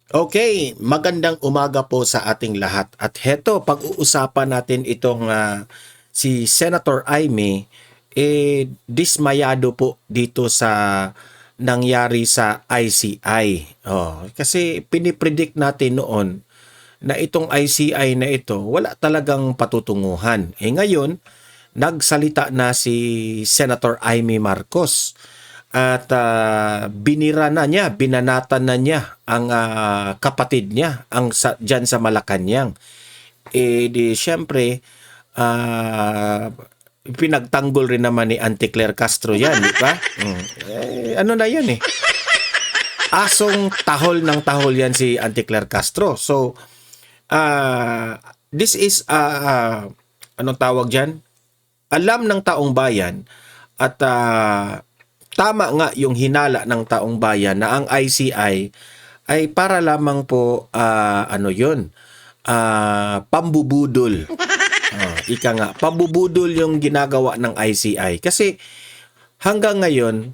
Okay, magandang umaga po sa ating lahat. At heto, pag-uusapan natin itong si Senator Aimee, dismayado po dito sa nangyari sa ICI. Kasi pinipredict natin noon na itong ICI na ito, wala talagang patutunguhan. Ngayon, nagsalita na si Senator Aimee Marcos at binira na niya, binanatan na niya ang kapatid niya dyan sa Malacanang. Di syempre, pinagtanggol rin naman ni Auntie Claire Castro yan, di ba? Ano na yan eh. Asong tahol ng tahol yan si Auntie Claire Castro. So, this is, anong tawag dyan? Alam ng taong bayan at tama nga yung hinala ng taong bayan na ang ICI ay para lamang po ano yun, pambubudol. Ika nga, pambubudol yung ginagawa ng ICI. Kasi hanggang ngayon,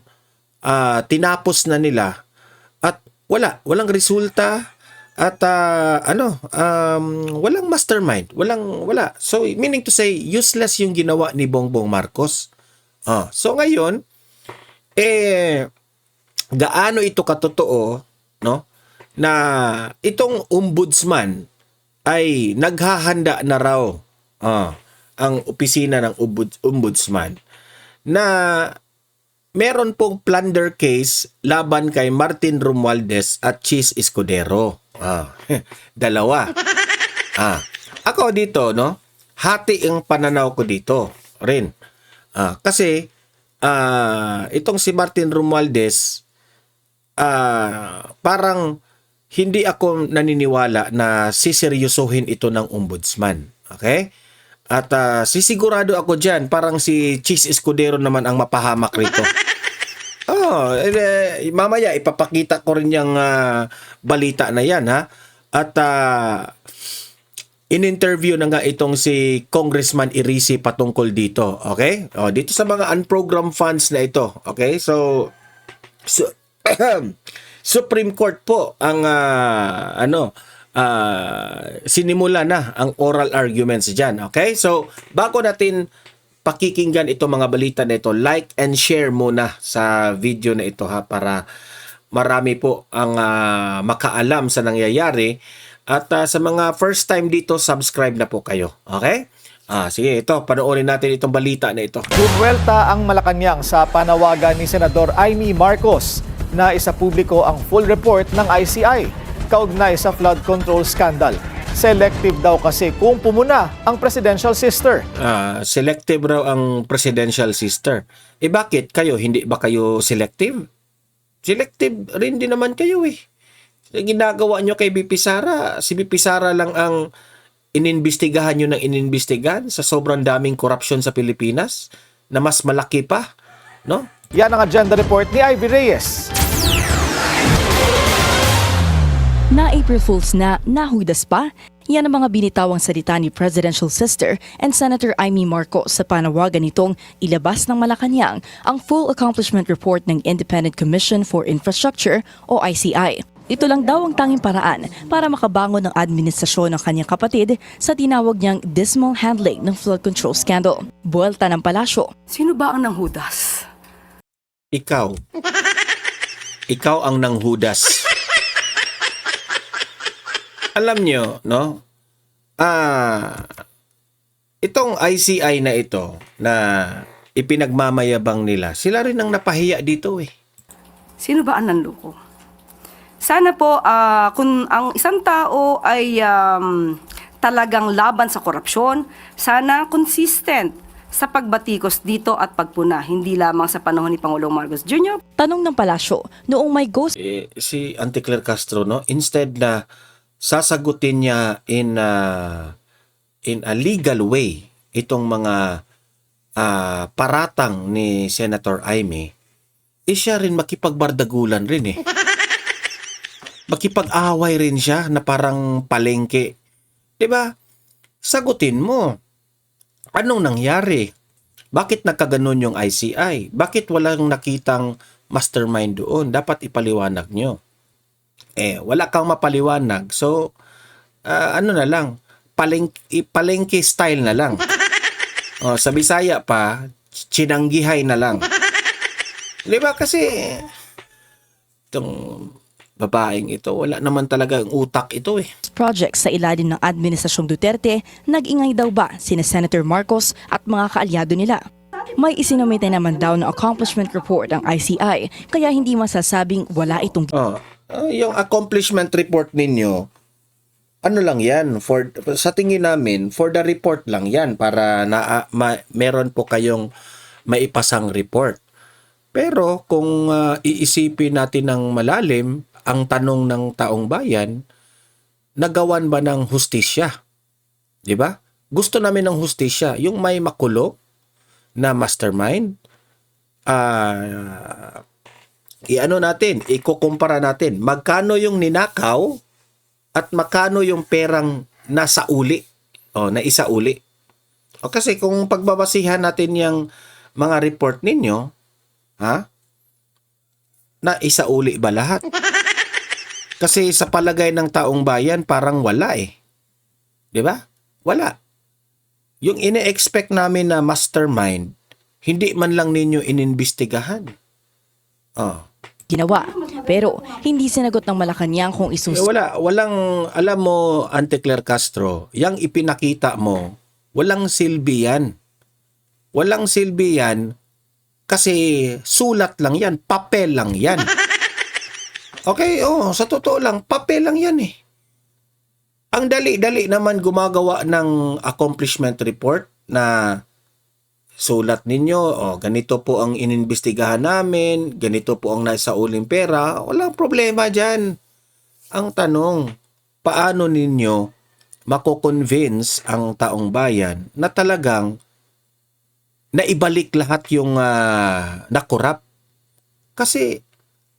tinapos na nila at walang resulta at walang mastermind, wala. So meaning to say, useless yung ginawa ni Bongbong Marcos. So ngayon, gaano ito katotoo, no? Na itong ombudsman ay naghahanda na raw ang opisina ng ombudsman na meron pong plunder case laban kay Martin Romualdez at Chis Escudero. Dalawa. Ako dito, no? Hati ang pananaw ko dito rin. Kasi itong si Martin Romualdez, parang hindi ako naniniwala na siseryosohin ito ng ombudsman. Okay? At sisigurado ako dyan, parang si Chis Escudero naman ang mapahamak rito. Mamaya ipapakita ko rin yung balita na yan, ha? At in-interview na nga itong si Congressman Irisi patungkol dito, okay? Dito sa mga unprogrammed funds na ito, okay? So Supreme Court po ang sinimula na ang oral arguments diyan, okay? So bago natin pakikinggan itong mga balita na ito, like and share muna sa video na ito, ha, para marami po ang makaalam sa nangyayari. At sa mga first time dito, subscribe na po kayo. Okay? Sige, ito, panoorin natin itong balita na ito. Buwelta ang Malacanang sa panawagan ni Senador Aimee Marcos na isapubliko ang full report ng ICI kaugnay sa flood control scandal. Selective daw kasi kung pumuna ang presidential sister. Selective raw ang presidential sister. Bakit kayo? Hindi ba kayo selective? Selective rin din naman kayo eh. Ginagawa nyo kay BP Sara, si BP Sara lang ang ininbestigahan nyo ng ininbestigahan sa sobrang daming korupsyon sa Pilipinas na mas malaki pa, no? Yan ang agenda report ni Ivy Reyes. Na April Fools na nahudas pa, yan ang mga binitawang salita ni Presidential Sister and Senator Aimee Marcos sa panawagan nitong ilabas ng Malacanang ang Full Accomplishment Report ng Independent Commission for Infrastructure o ICI. Ito lang daw ang tanging paraan para makabangon ng administrasyon ng kanyang kapatid sa tinawag niyang dismal handling ng flood control scandal. Buwelta ng palasyo. Sino ba ang nanghudas? Ikaw. Ikaw ang nanghudas. Alam nyo, no? Itong ICI na ito na ipinagmamayabang nila, sila rin ang napahiya dito eh. Sino ba ang nanloko? Sana po kung ang isang tao ay talagang laban sa korupsyon, sana consistent sa pagbatikos dito at pagpuna, hindi lamang sa panahon ni Pangulong Marcos Jr. Tanong ng palasyo, noong may ghost Si Auntie Claire Castro, no? Instead na sasagutin niya in a legal way itong mga paratang ni Senator Aimee, siya rin makipagbardagulan rin eh. Makipag-away rin siya na parang palengke. 'Di ba? Sagutin mo. Anong nangyari? Bakit nagkaganon yung ICI? Bakit walang nakitang mastermind doon? Dapat ipaliwanag nyo. Wala kang mapaliwanag. So, ano na lang, palengke style na lang. Sa Bisaya pa, chinanggihay na lang. Di ba? Kasi, itong babaeng ito, wala naman talaga ang utak ito eh. Project sa ilalim ng Administrasyong Duterte, nag-ingay daw ba sina Senator Marcos at mga kaalyado nila? May isinumite naman daw ng accomplishment report ang ICI, kaya hindi masasabing wala itong Yung accomplishment report ninyo, ano lang yan, sa tingin namin, for the report lang yan, para meron po kayong maipasang report. Pero kung iisipin natin ng malalim, ang tanong ng taong bayan, nagawan ba ng hustisya? Di ba? Gusto namin ng hustisya, yung may makulong na mastermind, ikukumpara natin, magkano yung ninakaw at magkano yung perang nasa uli, na isa uli. Kasi kung pagbabasihan natin yung mga report ninyo, na isa uli ba lahat? Kasi sa palagay ng taong bayan, parang wala eh. Di ba? Wala. Yung ine-expect namin na mastermind, hindi man lang ninyo inimbestigahan. ginawa. Pero hindi sinagot ng Malacanang kung Walang, alam mo, Ante Claire Castro, yung ipinakita mo, walang silbi yan. Walang silbi yan kasi sulat lang yan, papel lang yan. Okay, sa totoo lang, papel lang yan eh. Ang dali-dali naman gumagawa ng accomplishment report na sulat ninyo, ganito po ang inimbestigahan namin, ganito po ang nasa uling pera, walang problema dyan. Ang tanong, paano ninyo mako-convince ang taong bayan na talagang naibalik lahat yung nakurap? Kasi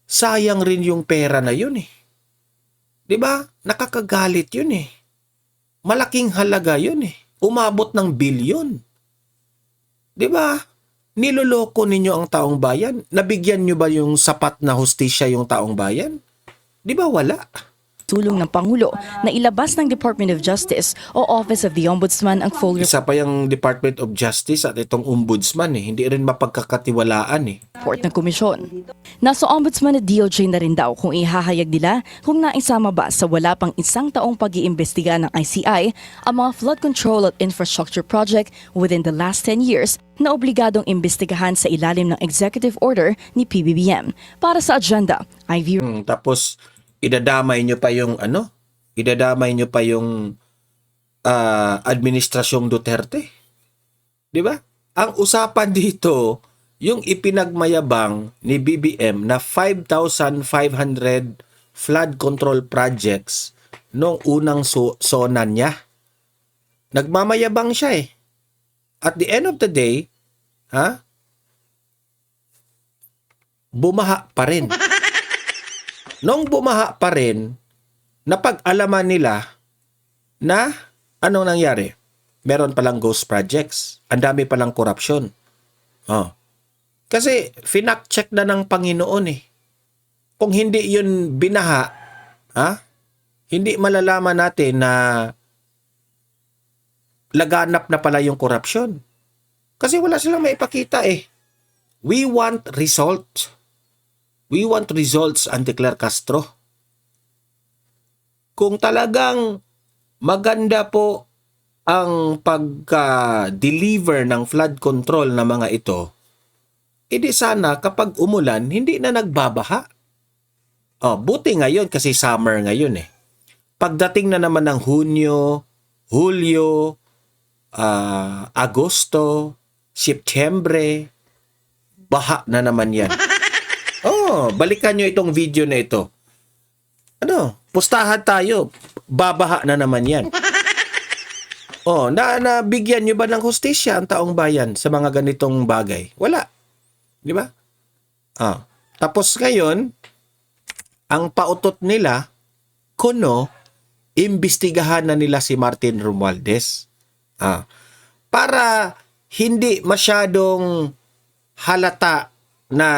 sayang rin yung pera na yun eh. 'Di ba? Nakakagalit yun eh. Malaking halaga yun eh. Umabot ng bilyon. 'Di ba? Niloloko ninyo ang taong bayan. Nabigyan nyo ba yung sapat na hustisya yung taong bayan? 'Di ba wala? tulong ng Pangulo na ilabas ng Department of Justice o Office of the Ombudsman ang full Isa pa yung Department of Justice at itong Ombudsman eh. Hindi rin mapagkakatiwalaan eh. report ng komisyon. Nasa Ombudsman at DOJ na rin daw kung ihahayag nila kung naisama ba sa wala pang isang taong pag-iimbestiga ng ICI ang mga flood control at infrastructure project within the last 10 years na obligadong imbestigahan sa ilalim ng executive order ni PBBM. Para sa agenda, Ivy Tapos idadamay nyo pa yung administrasyong Duterte. 'Di ba? Ang usapan dito yung ipinagmayabang ni BBM na 5,500 flood control projects nung unang SONA niya. Nagmamayabang siya eh. At the end of the day, bumaha pa rin. Nung bumaha pa rin, napag-alaman nila na anong nangyari? Meron palang ghost projects. Ang dami palang korupsyon. Kasi finak-check na ng Panginoon eh. Kung hindi yun binaha, hindi malalaman natin na laganap na pala yung korupsyon. Kasi wala silang maipakita eh. We want result. We want results, Ante Claire Castro. Kung talagang maganda po ang pagka-deliver ng flood control na mga ito, edi sana kapag umulan, hindi na nagbabaha. Buti ngayon kasi summer ngayon eh. Pagdating na naman ng Hunyo, Hulyo, Agosto, Setyembre, baha na naman yan. Balikan nyo itong video na ito. Pustahan tayo. Babaha na naman yan. Nabigyan nyo ba ng hustisya ang taong bayan sa mga ganitong bagay? Wala. Di ba? Tapos ngayon, ang pautot nila, imbestigahan na nila si Martin Romualdez. Para hindi masyadong halata na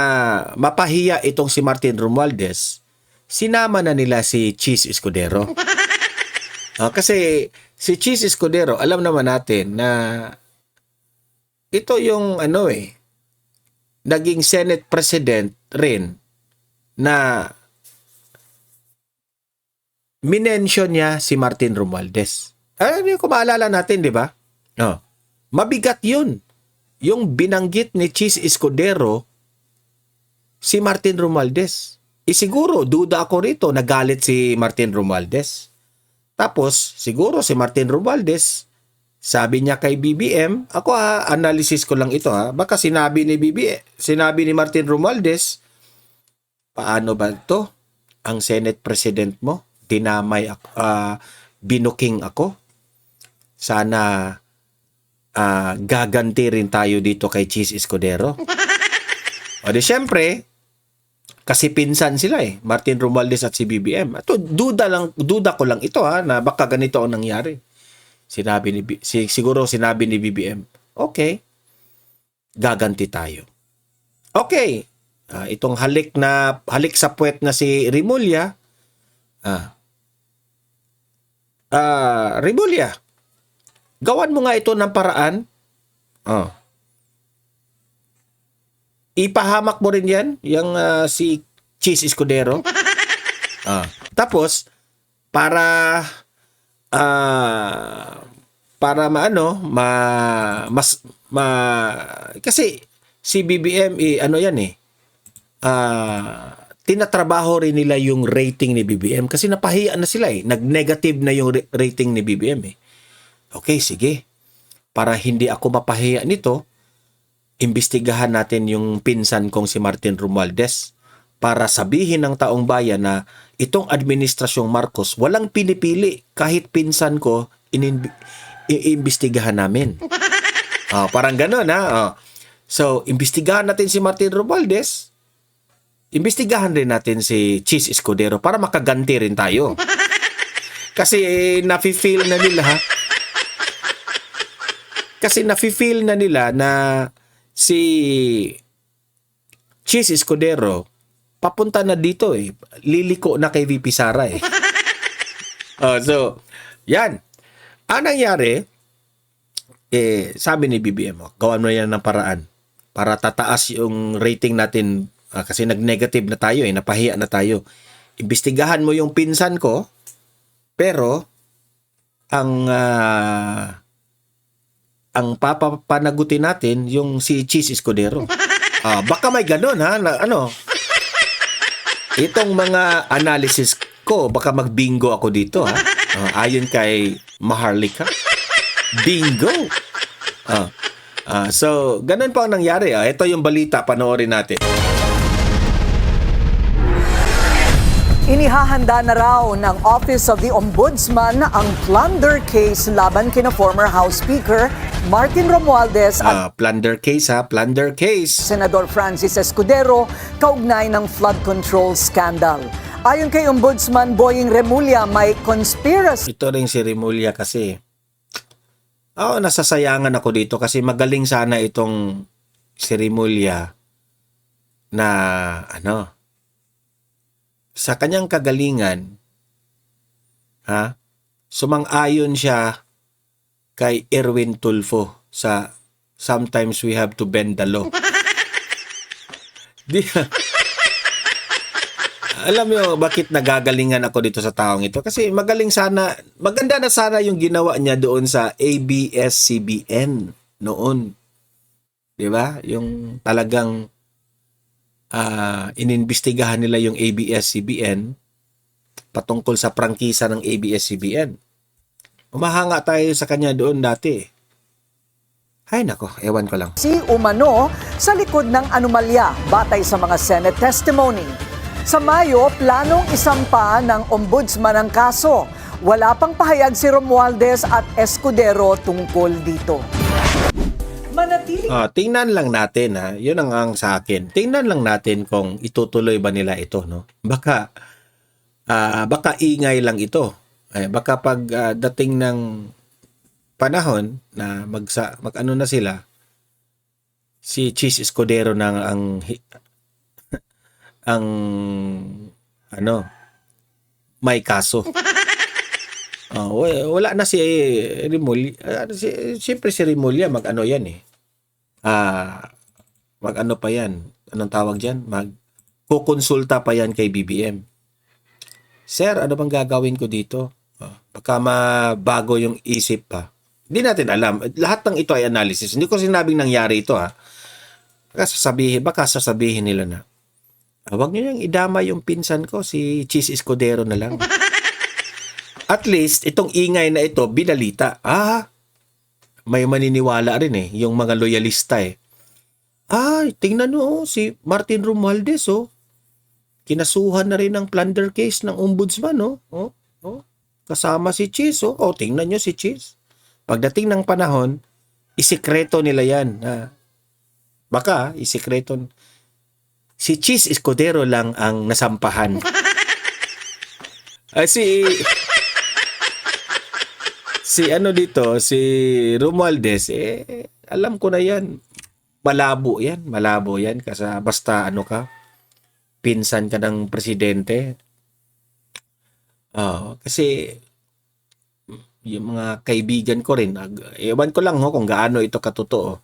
mapahiya itong si Martin Romualdez, sinama na nila si Cheese Escudero. Kasi si Cheese Escudero, alam naman natin na ito yung naging Senate President rin na minention niya si Martin Romualdez. Kung maalala natin, di ba? Mabigat yun. Yung binanggit ni Cheese Escudero si Martin Romualdez. Siguro, duda ako rito, nagalit si Martin Romualdez. Tapos, siguro si Martin Romualdez, sabi niya kay BBM, ako analysis ko lang ito baka sinabi ni Martin Romualdez, paano ba ito? Ang Senate President mo, dinamay ako, binuking ako. Sana gaganti rin tayo dito kay Cheese Escudero. O di syempre, kasi pinsan sila Martin Romualdez at si BBM. Ito, duda ko lang ito na baka ganito ang nangyari. Siguro sinabi ni BBM, okay, gaganti tayo. Okay, itong halik sa puwet na si Remulla, Remulla, gawan mo nga ito ng paraan. Ipahamak mo rin yan, yung si Cheese Escudero. Tapos, para kasi si BBM tinatrabaho rin nila yung rating ni BBM kasi napahiya na sila nag-negative na yung rating ni BBM Okay, sige. Para hindi ako mapahiya nito, imbestigahan natin yung pinsan kong si Martin Romualdez para sabihin ng taong bayan na itong administrasyong Marcos walang pinipili, kahit pinsan ko iimbestigahan namin. Parang gano'n So, imbestigahan natin si Martin Romualdez, imbestigahan rin natin si Cheese Escudero para makaganti rin tayo. Kasi nafe-feel na nila na si Cheese Escudero papunta na dito liliko na kay VP Sara so, yan. Ang nangyari, sabi ni BBM, gawan mo yan ng paraan para tataas yung rating natin kasi nag-negative na tayo napahiya na tayo. Imbestigahan mo yung pinsan ko, pero ang papapanagutin natin yung si Cheese Escudero. Baka may ganun itong mga analysis ko, baka mag-bingo ako dito ayon kay Maharlika. Bingo! So, ganun po ang nangyari. Ito yung balita, panoorin natin. Inihahanda na raw ng Office of the Ombudsman ang plunder case laban kina former House Speaker Martin Romualdez at Plunder case. Senador Francis Escudero kaugnay ng flood control scandal. Ayon kay Ombudsman Boying Remulla, may conspiracy Ito rin si Remulla kasi. Nasasayangan ako dito kasi magaling sana itong si Remulla na sa kanyang kagalingan, sumang-ayon siya kay Erwin Tulfo sa Sometimes We Have to Bend the Law. Alam mo bakit nagagalingan ako dito sa taong ito? Kasi maganda na sana yung ginawa niya doon sa ABS-CBN noon. 'Di ba? Yung talagang inimbestigahan nila yung ABS-CBN patungkol sa prangkisa ng ABS-CBN. Umahanga tayo sa kanya doon dati. Ay nako, ewan ko lang. si umano sa likod ng anomalya batay sa mga Senate testimony. Sa Mayo, planong isampa ng Ombudsman ang kaso. Wala pang pahayag si Romualdez at Escudero tungkol dito. Manatili Tingnan lang natin Yun ang sa akin. Tingnan lang natin kung itutuloy ba nila ito, no? Baka ingay lang ito. Baka pag dating ng panahon na mag-ano na sila, si Cheese Escudero ang may kaso. Wala na si Remulla. Siyempre si Remulla mag-ano yan eh. Mag-ano pa yan. Anong tawag dyan? Kukonsulta pa yan kay BBM. Sir, ano bang gagawin ko dito? Baka mabago yung isip pa. Hindi natin alam. Lahat ng ito ay analysis. Hindi ko sinabing nangyari ito ha. Baka sasabihin nila na, wag niyo yung idama yung pinsan ko, si Cheese Escudero na lang. At least, itong ingay na ito, binalita. May maniniwala rin eh, yung mga loyalista eh. Tingnan nyo, si Martin Romualdez, kinasuhan na rin ng plunder case ng ombudsman, kasama si Cheese, tingnan nyo si Cheese. Pagdating ng panahon, isikreto nila yan. Baka, isikreto. Si Cheese Escudero lang ang nasampahan. Si Romualdez, alam ko na yan. Malabo yan. Kasi basta pinsan ka ng presidente. Kasi yung mga kaibigan ko rin, ewan ko lang kung gaano ito katotoo.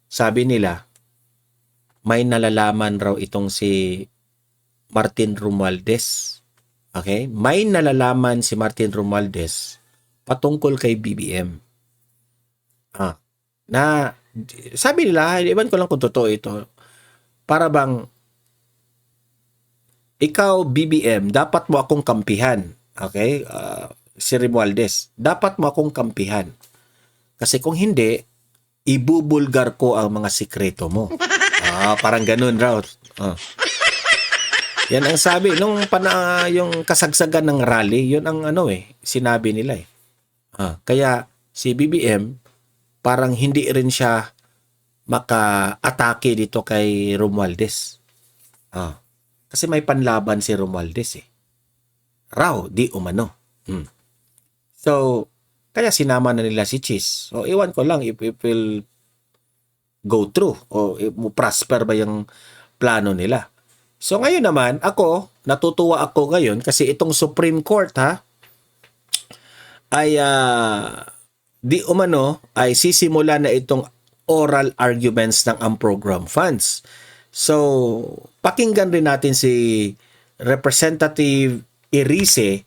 Sabi nila, may nalalaman raw itong si Martin Romualdez. Okay? May nalalaman si Martin Romualdez patungkol kay BBM. Sabi nila, ewan ko lang kung totoo ito. Para bang, ikaw BBM, dapat mo akong kampihan. Okay? Si Romualdez, dapat mo akong kampihan. Kasi kung hindi, ibubulgar ko ang mga sikreto mo. Parang ganun raw. Yan ang sabi nung yung kasagsagan ng rally, yun ang sinabi nila eh. Kaya si BBM parang hindi rin siya maka-atake dito kay Romualdez. Kasi may panlaban si Romualdez eh. Di umano. So, kaya sinama na nila si Cheese. So, iwan ko lang if it will go through o prosper ba yung plano nila. So, ngayon naman, natutuwa ako ngayon kasi itong Supreme Court ay di umano ay sisimula na itong oral arguments ng unprogrammed funds. So, pakinggan rin natin si Representative Erice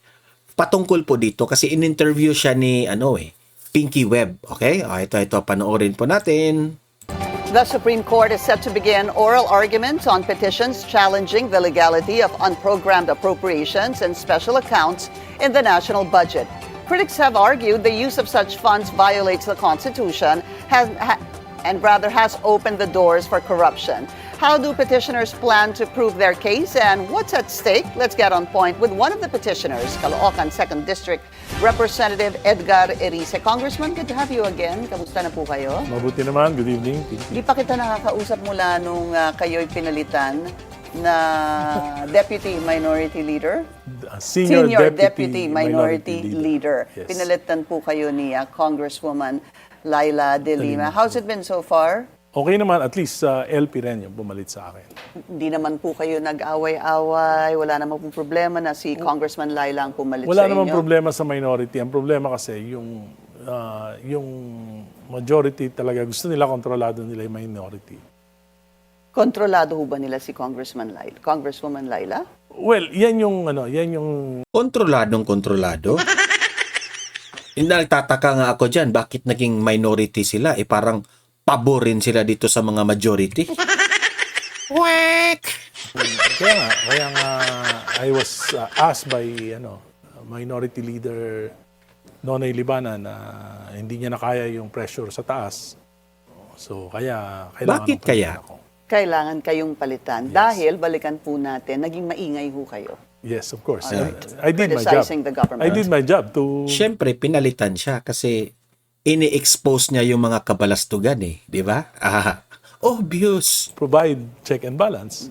patungkol po dito kasi in-interview siya ni Pinky Webb. Okay? Ito panoorin po natin. The Supreme Court is set to begin oral arguments on petitions challenging the legality of unprogrammed appropriations and special accounts in the national budget. Critics have argued the use of such funds violates the Constitution has opened the doors for corruption. How do petitioners plan to prove their case and what's at stake? Let's get on point with one of the petitioners, Caloocan 2nd District Representative Edgar Erice. Congressman, good to have you again. Kamusta na po kayo? Mabuti naman. Good evening. Di pa kita nakakausap mula nung kayo'y pinalitan na Deputy Minority Leader? Senior Deputy Minority Leader. Yes. Pinalitan po kayo ni Congresswoman Laila De Lima. How's it been so far? Okay naman, at least LP rin yung bumalit sa akin. Hindi naman po kayo nag-away-away, wala naman po problema na si Congressman Laila ang pumalit Wala sa inyo? naman problema sa minority. Ang problema kasi yung majority talaga, gusto nila kontrolado nila yung minority. Kontrolado ho ba nila si Congresswoman Laila? Well, yan yung Kontroladong-kontrolado? Nagtataka nga ako dyan, bakit naging minority sila? Parang paborin sila dito sa mga majority. Whack! Kaya nga, I was asked by minority leader Nonay Libana na hindi niya na kaya yung pressure sa taas. So, kaya kailangan Bakit kaya? ako. Kailangan kayong palitan. Dahil, balikan po natin, naging maingay ho kayo. Yes, of course. Alright. I did my job. Criticizing the government. I did my job to Siyempre, pinalitan siya kasi ini-expose niya yung mga kabalastugan di ba? Obvious. provide check and balance.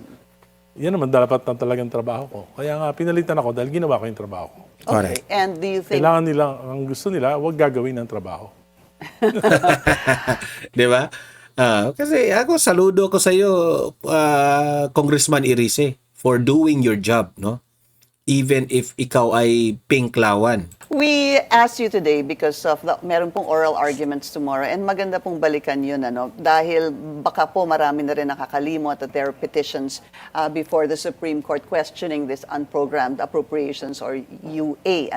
Yan naman dapat na talagang trabaho ko. Kaya nga pinalitan ako dahil ginawa ko yung trabaho ko. Okay. Correct. And do you think... Kailangan nila, ang gusto nila, huwag gagawin ng trabaho. Di ba? Kasi ako, saludo ko sa iyo, Congressman Erice, for doing your job, no? even if ikaw ay pinklawan. We asked you today because of meron pong oral arguments tomorrow and maganda pong balikan yun dahil baka po marami na rin nakakalimot that there are petitions before the Supreme Court questioning this unprogrammed appropriations or UA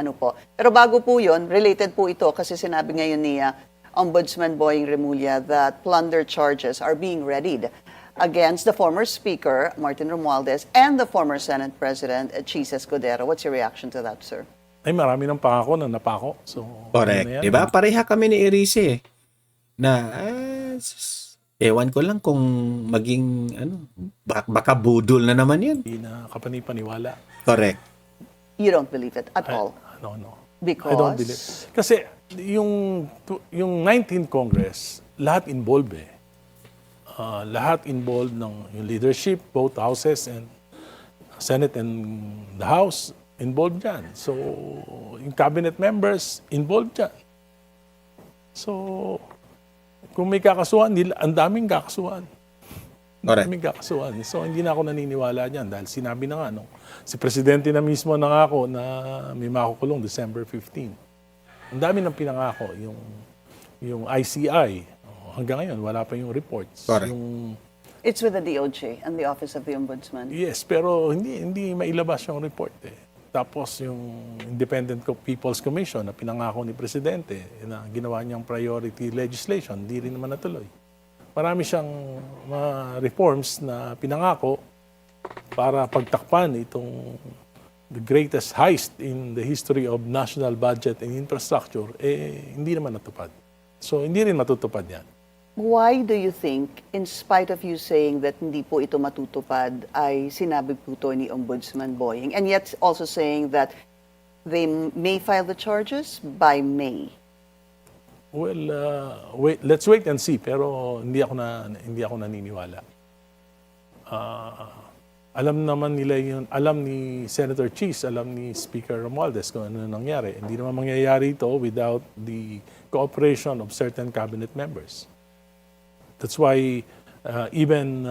Pero bago po yun, related po ito kasi sinabi ngayon ni Ombudsman Boying Remulla that plunder charges are being readied against the former Speaker, Martin Romualdez, and the former Senate President, Chis Escudero. What's your reaction to that, sir? Ay, marami ng pangako na napako. So, Correct. ano na yan? Di ba? Pareha kami ni Erice na ewan ko lang kung maging baka budol na naman yan. Hindi na kapani-paniwala. Correct. You don't believe it at all? No. Because? I don't believe. Kasi yung 19th Congress, lahat involved lahat involved ng yung leadership, both houses and Senate and the House involved dyan. So, yung cabinet members involved dyan. So, kung may kakasuhan, ang daming kakasuhan. Correct. Daming kakasuhan. So, hindi na ako naniniwala dyan dahil sinabi na nga, si Presidente na mismo nangako na may makukulong December 15. Ang dami ng pinangako, yung ICI. Hanggang ngayon, wala pa yung reports. Correct. It's with the DOJ and the Office of the Ombudsman. Yes, pero hindi mailabas yung report Tapos yung Independent People's Commission na pinangako ni Presidente na ginawa niyang priority legislation, hindi rin naman natuloy. Marami siyang mga reforms na pinangako para pagtakpan itong the greatest heist in the history of national budget and infrastructure, hindi naman natupad. So, hindi rin matutupad yan. Why do you think, in spite of you saying that hindi po ito matutupad, ay sinabi po ito ni Ombudsman Boying, and yet also saying that they may file the charges by May? Well, let's wait and see. Pero hindi ako naniniwala. Alam naman nila yun, alam ni Senator Chis, alam ni Speaker Romualdez kung ano nangyari. Hindi naman mangyayari ito without the cooperation of certain cabinet members. That's why even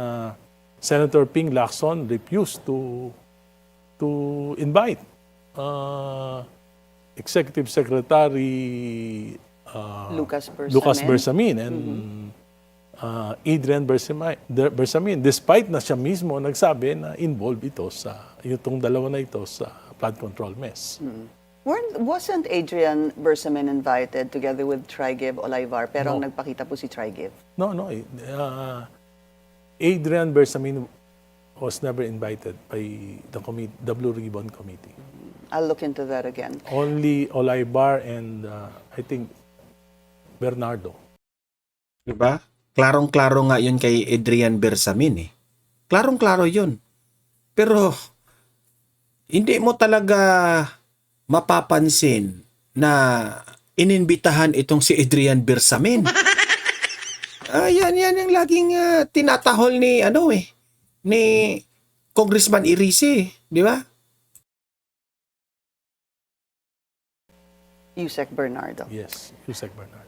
Senator Ping Lacson refused to invite Executive Secretary Lucas Bersamin and Adrian Bersamin, despite na siya mismo nagsabi na involved ito itong dalawa na ito sa flood control mess. Wasn't Adrian Bersamin invited together with Trigib Olaivar, pero ang nagpakita po si Trigib? No. Adrian Bersamin was never invited by the Blue Ribbon Committee. I'll look into that again. Only Olaivar and I think Bernardo. Diba? Klarong-klaro nga yun kay Adrian Bersamin Klarong-klaro yun. Pero, hindi mo talaga mapapansin na ininbitahan itong si Adrian Bersamin. Yan yung laging tinatahol ni ni Congressman Erice, di ba? Yusek Bernardo. Yes, Yusek Bernardo.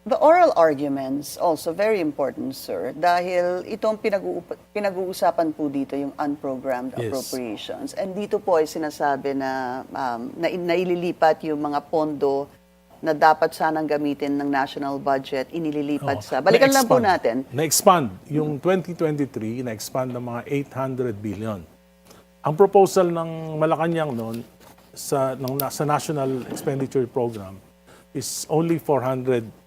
The oral arguments also very important, sir, dahil itong pinag-uusapan po dito yung unprogrammed Yes. appropriations. And dito po ay sinasabi na naililipat yung mga pondo na dapat sanang gamitin ng national budget, inililipat sa... Balikan lang po natin. Na-expand. Yung 2023, na-expand ng mga 800 billion. Ang proposal ng Malacanang noon sa National Expenditure Program is only 400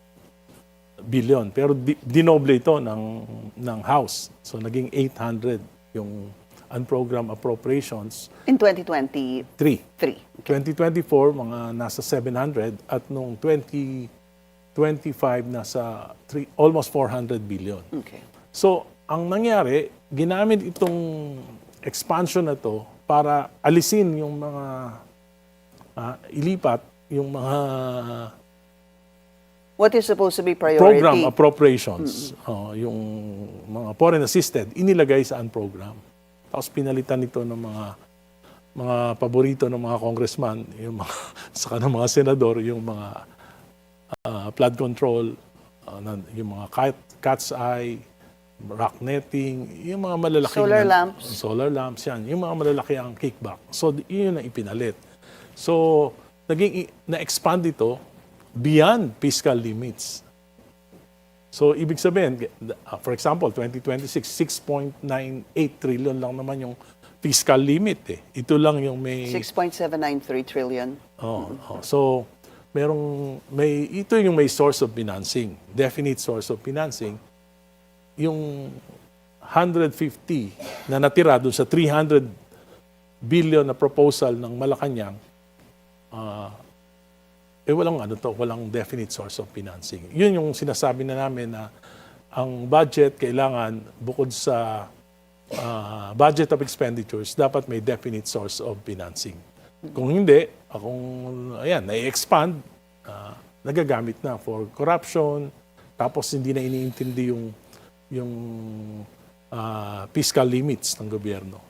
billion. Pero dinoble ito ng House. So naging 800 yung unprogrammed appropriations. In 2023. 2024, mga nasa 700 at nung 2025 nasa almost 400 billion. Okay. So, ang nangyari, ginamit itong expansion na to para alisin yung mga ilipat yung mga What is supposed to be priority? program appropriations, yung mga foreign assisted, inilagay sa unprogram. Tapos pinalitan ito ng mga paborito ng mga congressman, yung mga saka ng mga senador, yung mga flood control, yung mga cat's eye, rock netting, yung mga malalaki. Solar lamps, yan. Yung mga malalaki ang kickback. So, yun ang ipinalit. So, na-expand ito beyond fiscal limits. So, ibig sabihin, for example, 2026, 6.98 trillion lang naman yung fiscal limit eh. Ito lang yung may... 6.793 trillion. So, ito yung may source of financing, definite source of financing. Yung 150 na natira doon sa 300 billion na proposal ng Malacanang, walang definite source of financing. Yun yung sinasabi na namin na ang budget kailangan bukod sa budget of expenditures, dapat may definite source of financing. Kung hindi, na-expand, nagagamit na for corruption, tapos hindi na iniintindi yung fiscal limits ng gobyerno.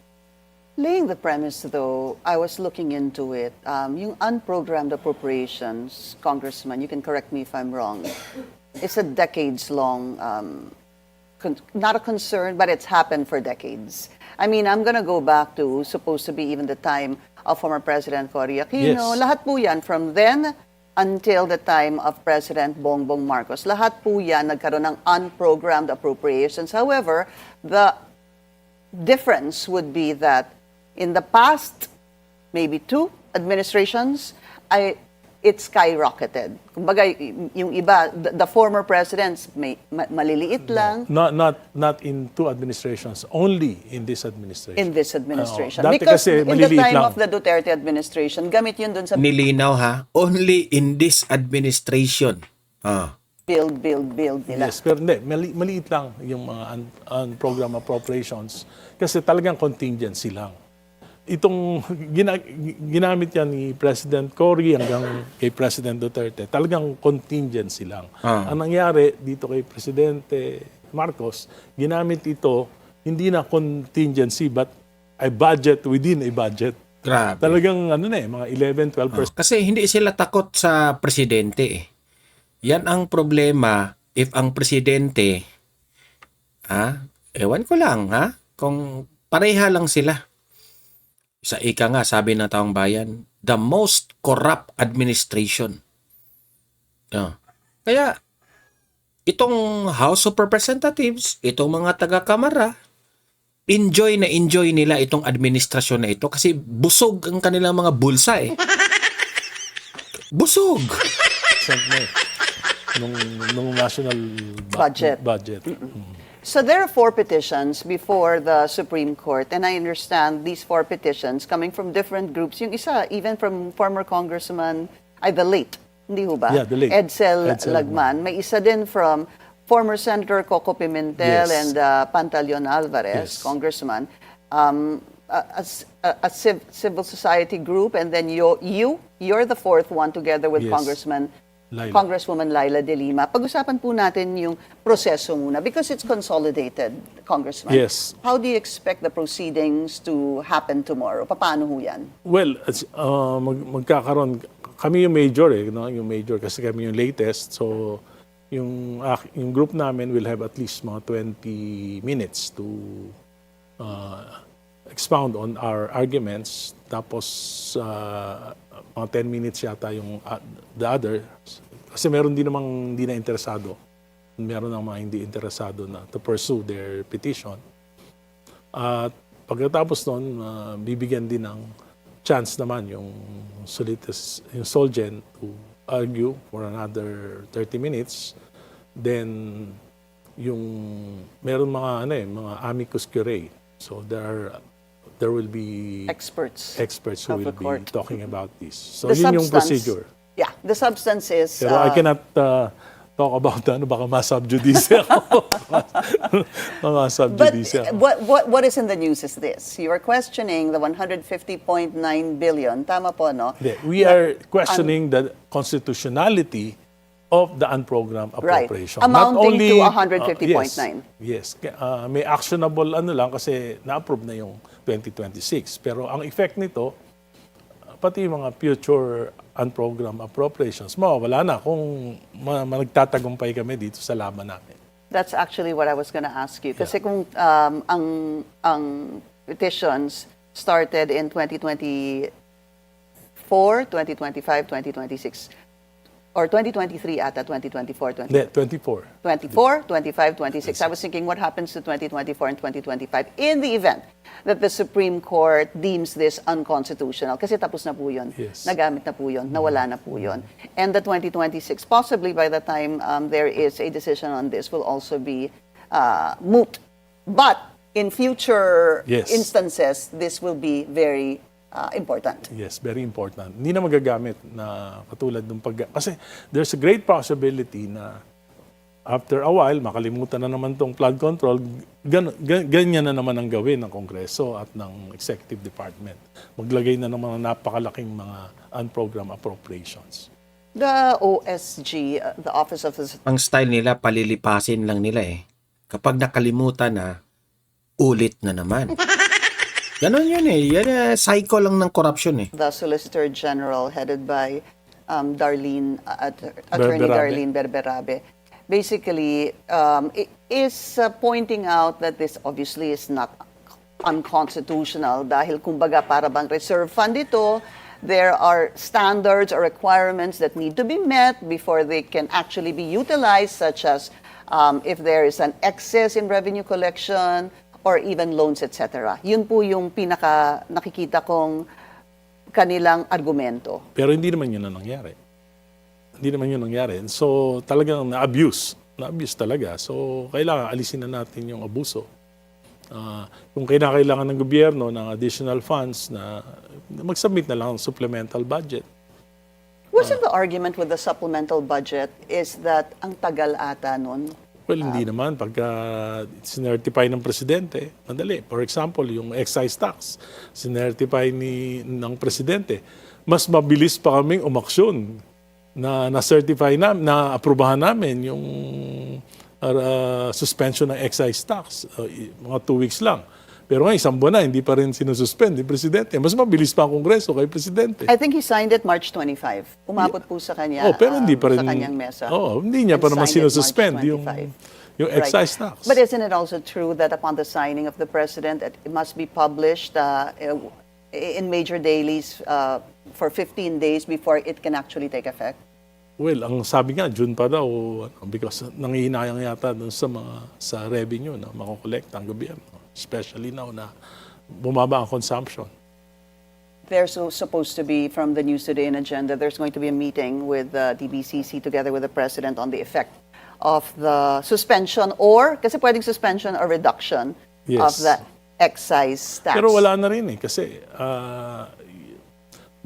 Laying the premise, though, I was looking into it. Yung unprogrammed appropriations, Congressman, you can correct me if I'm wrong. It's a decades-long, not a concern, but it's happened for decades. I mean, I'm gonna go back to supposed to be even the time of former President Cory Aquino. Yes. Lahat po yan, from then until the time of President Bongbong Marcos. Lahat po yan nagkaroon ng unprogrammed appropriations. However, the difference would be that in the past, maybe 2 administrations, it skyrocketed. Kumbaga, yung iba, the former presidents, maliliit lang. Not in 2 administrations, only in this administration. In this administration. Dati Because kasi in the maliliit time lang. of the Duterte administration, gamit yun dun sa Nilinaw ha, only in this administration. build nila. Yes, pero hindi, maliit lang yung mga program appropriations kasi talagang contingency lang. Itong ginamit yan ni President Cory hanggang kay President Duterte, talagang contingency lang. Ang nangyari dito kay Presidente Marcos, ginamit ito hindi na contingency but a budget within a budget. Grabe. Talagang mga 11-12%. Kasi hindi sila takot sa presidente eh. Yan ang problema if ang presidente, ewan ko lang kung pareha lang sila. Sa ika nga, sabi ng taong bayan, the most corrupt administration. Kaya, itong House of Representatives, itong mga taga-kamara, enjoy nila itong administrasyon na ito kasi busog ang kanilang mga bulsa eh. Busog! nung national Budget. So there are 4 petitions before the Supreme Court, and I understand these 4 petitions coming from different groups. Yung isa, even from former Congressman, the late, hindi ho ba? Yeah, the late. Edsel Lagman. May isa din from former Senator Coco Pimentel Yes. and Pantaleon Alvarez, Yes. Congressman. A civil society group, and then you're the 4th one together with Yes. Congresswoman Laila De Lima. Pag-usapan po natin yung proseso muna because it's consolidated, Congressman. Yes. How do you expect the proceedings to happen tomorrow? Paano ho yan? Well, magkakaroon kami yung major yung major kasi kami yung latest. So yung group namin will have at least mga 20 minutes to expound on our arguments. Tapos mga 10 minutes yata yung the other. Kasi meron din namang hindi na interesado. Meron ng mga hindi interesado na to pursue their petition. At pagkatapos nun, bibigyan din ng chance naman yung Solgen to argue for another 30 minutes. Then, meron mga mga amicus curiae. So there will be Experts who of will the court. be talking about this. So The yun yung substance. procedure. Yeah, the substance is... Pero I cannot talk about baka ma-subjudice ako. But what is in the news is this. You are questioning the 150.9 billion. Tama po, no? Hindi, we are questioning the constitutionality of the unprogrammed Right. appropriation. Amounting to yes, 150.9. yes. May actionable lang kasi na-approve na yung 2026. Pero ang effect nito, pati yung mga future unprogrammed appropriations, mawawala na kung nagtatagumpay kami dito sa laban namin. That's actually what I was going to ask you. Kasi kung ang petitions started in 2024, 2025, 2026, or 2023 ata, 2024, Hindi, 24. 24, 25, 26. I was thinking, what happens to 2024 and 2025 in the event that the Supreme Court deems this unconstitutional? Kasi tapos na po yun. Yes. Nagamit na po yun. Nawala na po yun. And the 2026, possibly by the time there is a decision on this, will also be moot. But in future Yes. instances, this will be very important. Yes, very important. Hindi na magagamit na katulad ng kasi there's a great possibility na after a while, makalimutan na naman tong flood control, ganyan na naman ang gawin ng Kongreso at ng Executive Department. Maglagay na naman ng napakalaking mga unprogrammed appropriations. The OSG, the Office of the Ang style nila, palilipasin lang nila eh. Kapag nakalimutan na, ulit na naman. Ganon yun eh. Yan cycle lang ng corruption eh. the Solicitor General headed by Darlene, Attorney Berberabe. Darlene Berberabe, basically is pointing out that this obviously is not unconstitutional dahil kumbaga para bang reserve fund ito, there are standards or requirements that need to be met before they can actually be utilized, such as if there is an excess in revenue collection, or even loans, etc. Yun po yung pinaka nakikita kong kanilang argumento. Pero hindi naman yun ang nangyari. Hindi naman yun nangyari. And so talagang na-abuse. Na-abuse talaga. So kailangan alisin na natin yung abuso. Kung kailangan ng gobyerno ng additional funds na mag-submit na lang ng supplemental budget. Wasn't the argument with the supplemental budget is that ang tagal ata nun? Well, hindi naman. Pagka sinertify ng presidente, madali. For example, yung excise tax, sinertify ng presidente. Mas mabilis pa kaming umaksyon na na-certify na aprubahan namin yung suspension ng excise tax. Mga 2 weeks lang. Pero ngayon, 1 buwan na, hindi pa rin sinususpend yung presidente. Mas mabilis pa ang Kongreso kay presidente. I think he signed it March 25. Umabot po sa kanya, Pero hindi pa rin. sa kanyang mesa. Hindi niya pa And naman signed it sinususpend March yung 25. excise Right. tax. But isn't it also true that upon the signing of the president, it must be published in major dailies for 15 days before it can actually take effect? Well, ang sabi nga, June pa daw, because nangihinayang yata dun sa revenue na makukolekta ang gobyerno. Especially now na bumaba ang consumption. There's supposed to be, from the News Today and agenda, there's going to be a meeting with the DBCC together with the president on the effect of the suspension or, kasi pwedeng suspension or reduction of Yes. the excise tax. Pero wala na rin eh, kasi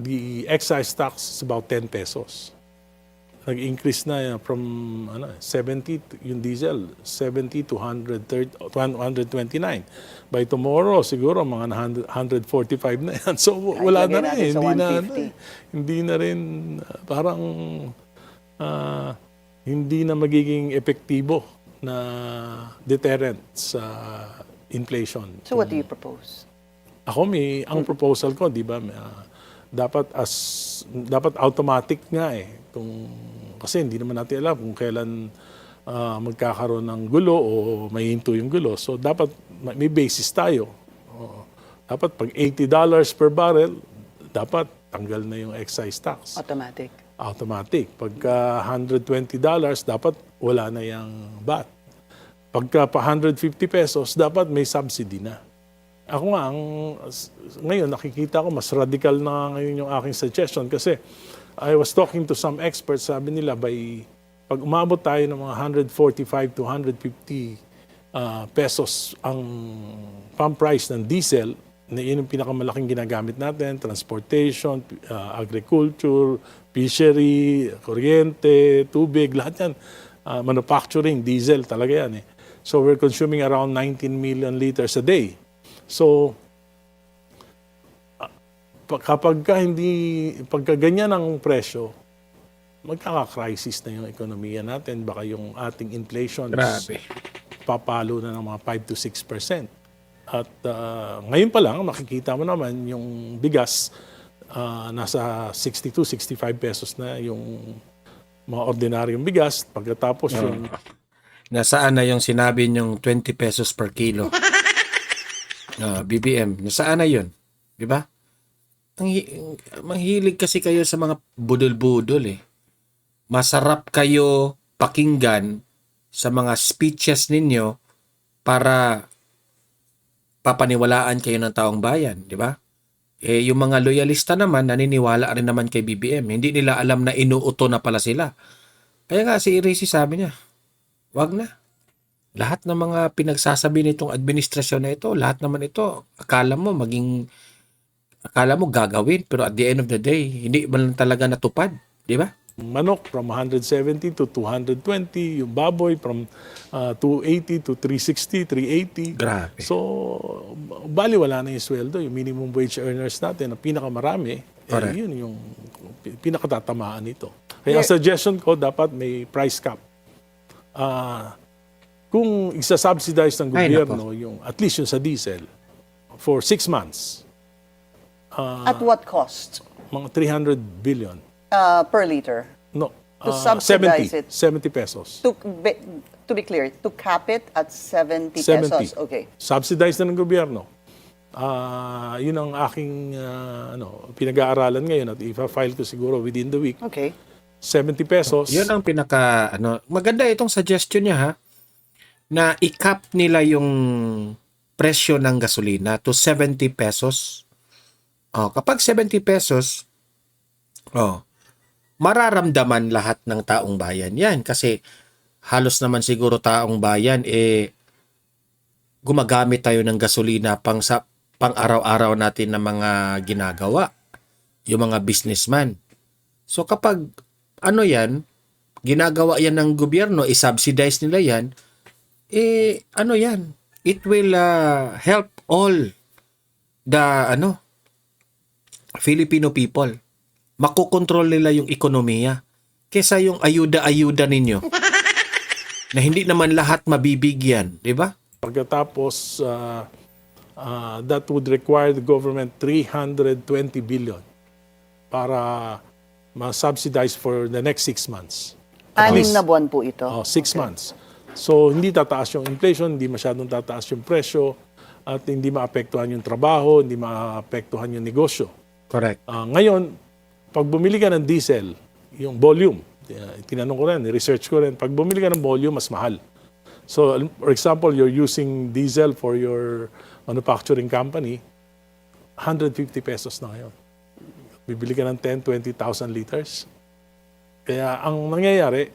the excise tax is about 10 pesos. Nag-increase na from 70 yung diesel, 70 to 129. By tomorrow siguro mga 145 na yan. So wala na rin, lagay natin sa hindi na rin parang hindi na magiging epektibo na deterrent sa inflation. So what do you propose? Ako ang proposal ko, 'di ba, dapat automatic nga eh. Kasi hindi naman natin alam kung kailan magkakaroon ng gulo o mahinto yung gulo. So dapat may basis tayo. Dapat pag $80 per barrel, dapat tanggal na yung excise tax. Automatic. Automatic. Pagka $120, dapat wala na yung VAT. Pagka pa 150 pesos, dapat may subsidy na. Ako nga, ngayon nakikita ko mas radical na ngayon yung aking suggestion kasi I was talking to some experts, sabi nila pag umabot tayo ng mga 145 to 150 pesos ang pump price ng diesel, na yun yung pinakamalaking ginagamit natin, transportation, agriculture, fishery, kuryente, tubig, lahat yan. Manufacturing, diesel, talaga yan eh. So we're consuming around 19 million liters a day. So pagka ganyan ang presyo, magkaka-crisis na yung ekonomiya natin. Baka yung ating inflation papalo na ng mga 5 to 6%. At ngayon pa lang, makikita mo naman yung bigas, nasa 62, 65 pesos na yung mga ordinaryong bigas. Pagkatapos yung Nasaan na yung sinabi niyong 20 pesos per kilo? BBM, nasaan na yun? Di ba? Manghilig kasi kayo sa mga budol-budol eh. Masarap kayo pakinggan sa mga speeches ninyo para papaniwalaan kayo ng taong bayan, di ba? Eh, yung mga loyalista naman, naniniwala rin naman kay BBM. Hindi nila alam na inuuto na pala sila. Kaya nga si Irizy sabi niya, wag na. Lahat ng mga pinagsasabi nitong administrasyon na ito, lahat naman ito, akala mo gagawin, pero at the end of the day, hindi man lang talaga natupad, di ba? Manok from 170 to 220, yung baboy from 280 to 360, 380. Grabe. So, baliwala na yung sweldo, yung minimum wage earners natin, ang pinakamarami, Correct. yun yung pinakatatamaan nito. Kaya ang suggestion ko, dapat may price cap. Kung isa-subsidize ng Ay, gobyerno, yung, at least yung sa diesel, for 6 months, At what cost mga 300 billion. per liter? No, To subsidize 70, it. 70 pesos. To be clear, to cap it at 70 70. pesos. Okay. Subsidized na ng gobyerno. Yun ang aking pinag-aaralan ngayon at ipa-file ko siguro within the week. Okay. 70 pesos. Yun ang maganda itong suggestion niya ha, na i-cap nila yung presyo ng gasolina to 70 pesos. Kapag 70 pesos, mararamdaman lahat ng taong bayan yan kasi halos naman siguro taong bayan gumagamit tayo ng gasolina pang araw-araw natin na mga ginagawa, yung mga businessman. So kapag ginagawa yan ng gobyerno, i-subsidize nila yan, it will help all the Filipino people. Makokontrol nila yung ekonomiya kesa yung ayuda-ayuda ninyo na hindi naman lahat mabibigyan, di ba? Pagkatapos, that would require the government 320 billion para ma-subsidize for the next 6 months. At 6 least, na buwan po ito. 6 months. So, hindi tataas yung inflation, hindi masyadong tataas yung presyo, at hindi maapektuhan yung trabaho, hindi maapektuhan yung negosyo. Correct. Ngayon, pag bumili ka ng diesel, yung volume, tinanong ko rin, research ko rin, pag bumili ka ng volume, mas mahal. So, for example, you're using diesel for your manufacturing company, 150 pesos na ngayon. Bibili ka ng 10, 20,000 liters. Kaya ang nangyayari,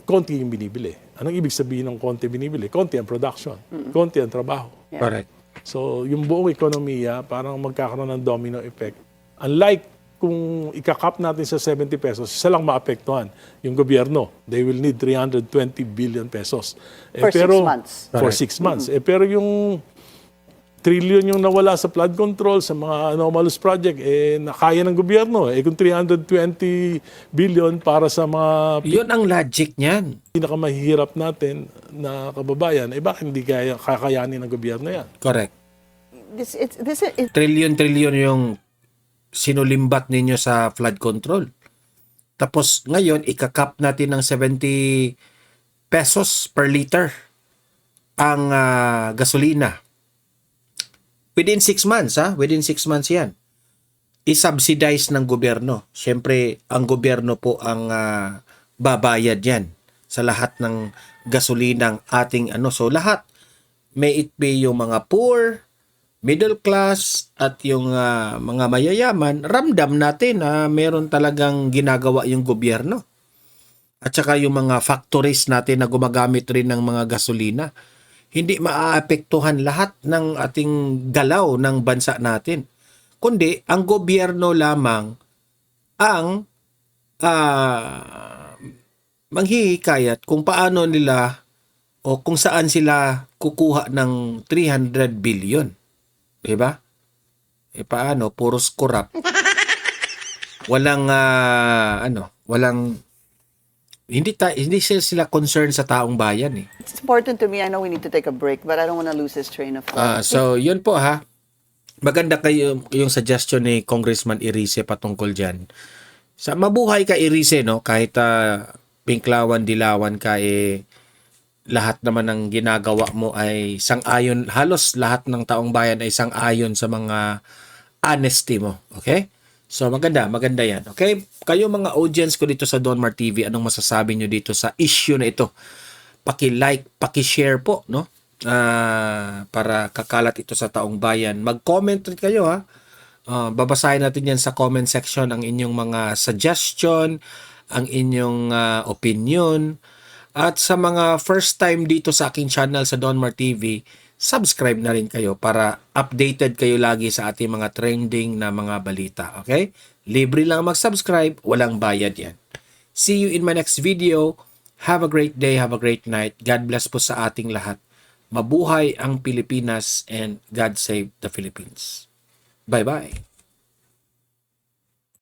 konti yung binibili. Anong ibig sabihin ng konti binibili? Konti ang production, konti ang trabaho. Correct. So, yung buong ekonomiya, parang magkakaroon ng domino effect. Unlike kung ikakap natin sa 70 pesos, isa lang maapektuhan, yung gobyerno. They will need 320 billion pesos. For 6 months. For 6 months. Pero yung trillion yung nawala sa flood control, sa mga anomalous project, nakaya ng gobyerno. Kung 320 billion para sa mga Yun ang logic niyan. pinakamahihirap natin na kababayan, bakit hindi kakayanin ng gobyerno yan? Correct. This Trillion yung sinulimbat ninyo sa flood control. Tapos ngayon, ikakap natin ng 70 pesos per liter ang gasolina. Within 6 months, Within 6 months yan. I-subsidize ng gobyerno. Siyempre, ang gobyerno po ang babayad yan sa lahat ng gasolinang ating So, lahat. May it be yung mga poor, middle class, at yung mga mayayaman, ramdam natin na meron talagang ginagawa yung gobyerno. At saka yung mga factories natin na gumagamit rin ng mga gasolina. Hindi maaapektuhan lahat ng ating galaw ng bansa natin. Kundi, ang gobyerno lamang ang manghihikayat kung paano nila o kung saan sila kukuha ng 300 billion. Diba? Paano? Puros corrupt. Walang, hindi sila concerned sa taong bayan eh. It's important to me. I know we need to take a break, but I don't want to lose this train of thought. So, yun po ha. Maganda kayo yung suggestion ni Congressman Irizy patungkol dyan. Mabuhay ka Irizy, no? Kahit pinklawan, dilawan ka, lahat naman ng ginagawa mo ay sang-ayon, halos lahat ng taong bayan ay sang-ayon sa mga honesty mo. Okay? So maganda yan. Okay? Kayo mga audience ko dito sa Donmar TV, anong masasabi nyo dito sa issue na ito? Paki-like, paki-share po, no? Para kakalat ito sa taong bayan. Mag-comment rin kayo, ha? Babasahin natin yan sa comment section ang inyong mga suggestion, ang inyong opinion. At sa mga first time dito sa aking channel sa Donmar TV, subscribe na rin kayo para updated kayo lagi sa ating mga trending na mga balita. Okay? Libre lang mag-subscribe, walang bayad yan. See you in my next video. Have a great day, have a great night. God bless po sa ating lahat. Mabuhay ang Pilipinas and God save the Philippines. Bye-bye.